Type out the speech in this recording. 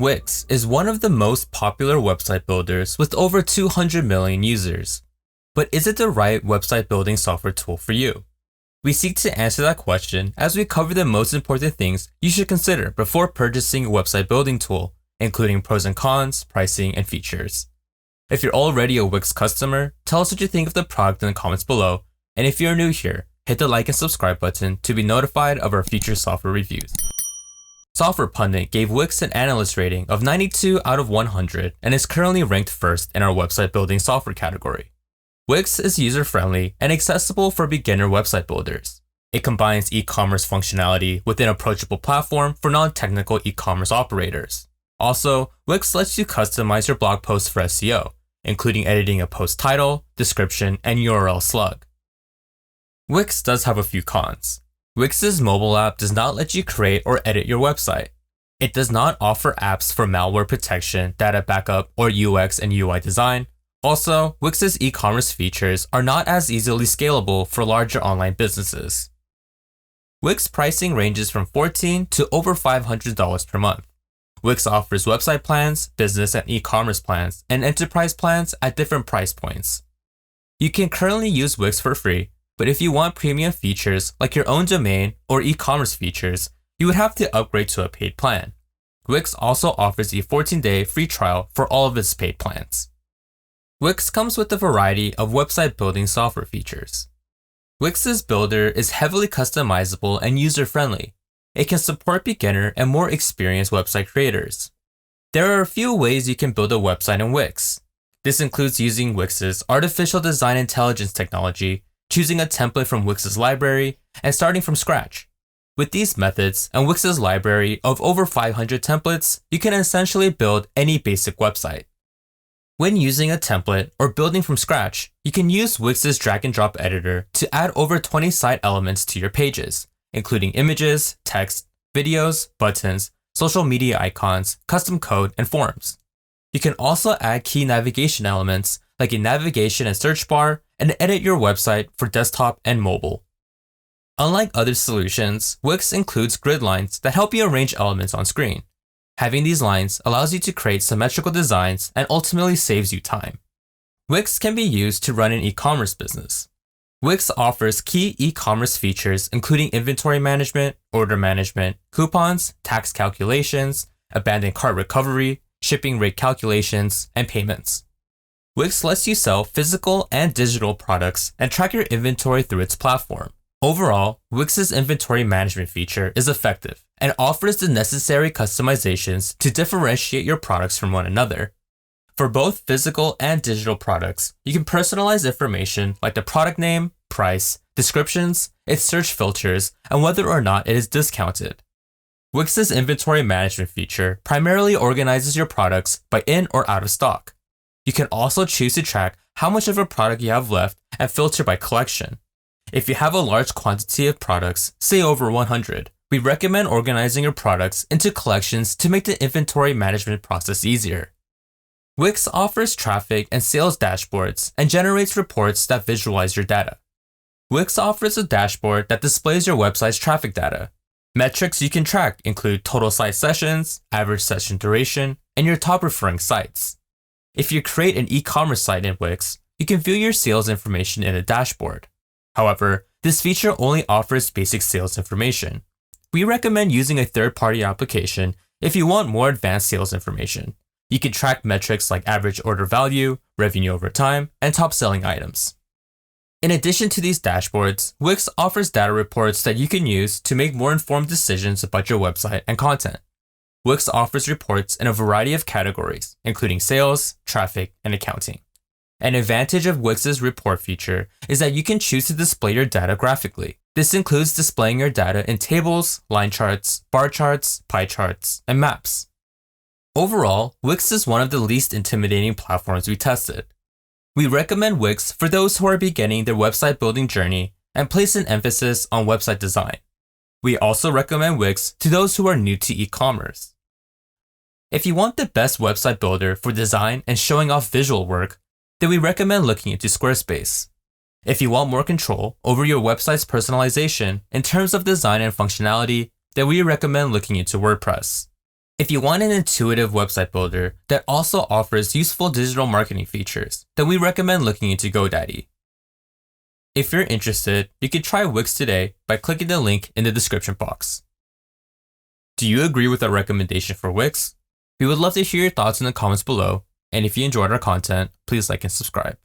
Wix is one of the most popular website builders with over 200 million users. But is it the right website building software tool for you? We seek to answer that question as we cover the most important things you should consider before purchasing a website building tool, including pros and cons, pricing, and features. If you're already a Wix customer, tell us what you think of the product in the comments below, and if you're new here, hit the like and subscribe button to be notified of our future software reviews. Software Pundit gave Wix an analyst rating of 92 out of 100 and is currently ranked first in our website building software category. Wix is user-friendly and accessible for beginner website builders. It combines e-commerce functionality with an approachable platform for non-technical e-commerce operators. Also, Wix lets you customize your blog posts for SEO, including editing a post title, description, and URL slug. Wix does have a few cons. Wix's mobile app does not let you create or edit your website. It does not offer apps for malware protection, data backup, or UX and UI design. Also, Wix's e-commerce features are not as easily scalable for larger online businesses. Wix pricing ranges from $14 to over $500 per month. Wix offers website plans, business and e-commerce plans, and enterprise plans at different price points. You can currently use Wix for free, but if you want premium features like your own domain or e-commerce features, you would have to upgrade to a paid plan. Wix also offers a 14-day free trial for all of its paid plans. Wix comes with a variety of website building software features. Wix's builder is heavily customizable and user-friendly. It can support beginner and more experienced website creators. There are a few ways you can build a website in Wix. This includes using Wix's artificial design intelligence technology, choosing a template from Wix's library, and starting from scratch. With these methods and Wix's library of over 500 templates, you can essentially build any basic website. When using a template or building from scratch, you can use Wix's drag and drop editor to add over 20 site elements to your pages, including images, text, videos, buttons, social media icons, custom code, and forms. You can also add key navigation elements like a navigation and search bar, and edit your website for desktop and mobile. Unlike other solutions, Wix includes grid lines that help you arrange elements on screen. Having these lines allows you to create symmetrical designs and ultimately saves you time. Wix can be used to run an e-commerce business. Wix offers key e-commerce features including inventory management, order management, coupons, tax calculations, abandoned cart recovery, shipping rate calculations, and payments. Wix lets you sell physical and digital products and track your inventory through its platform. Overall, Wix's inventory management feature is effective and offers the necessary customizations to differentiate your products from one another. For both physical and digital products, you can personalize information like the product name, price, descriptions, its search filters, and whether or not it is discounted. Wix's inventory management feature primarily organizes your products by in or out of stock. You can also choose to track how much of a product you have left and filter by collection. If you have a large quantity of products, say over 100, we recommend organizing your products into collections to make the inventory management process easier. Wix offers traffic and sales dashboards and generates reports that visualize your data. Wix offers a dashboard that displays your website's traffic data. Metrics you can track include total site sessions, average session duration, and your top referring sites. If you create an e-commerce site in Wix, you can view your sales information in a dashboard. However, this feature only offers basic sales information. We recommend using a third-party application if you want more advanced sales information. You can track metrics like average order value, revenue over time, and top selling items. In addition to these dashboards, Wix offers data reports that you can use to make more informed decisions about your website and content. Wix offers reports in a variety of categories, including sales, traffic, and accounting. An advantage of Wix's report feature is that you can choose to display your data graphically. This includes displaying your data in tables, line charts, bar charts, pie charts, and maps. Overall, Wix is one of the least intimidating platforms we tested. We recommend Wix for those who are beginning their website building journey and place an emphasis on website design. We also recommend Wix to those who are new to e-commerce. If you want the best website builder for design and showing off visual work, then we recommend looking into Squarespace. If you want more control over your website's personalization in terms of design and functionality, then we recommend looking into WordPress. If you want an intuitive website builder that also offers useful digital marketing features, then we recommend looking into GoDaddy. If you're interested, you can try Wix today by clicking the link in the description box. Do you agree with our recommendation for Wix? We would love to hear your thoughts in the comments below, and if you enjoyed our content, please like and subscribe.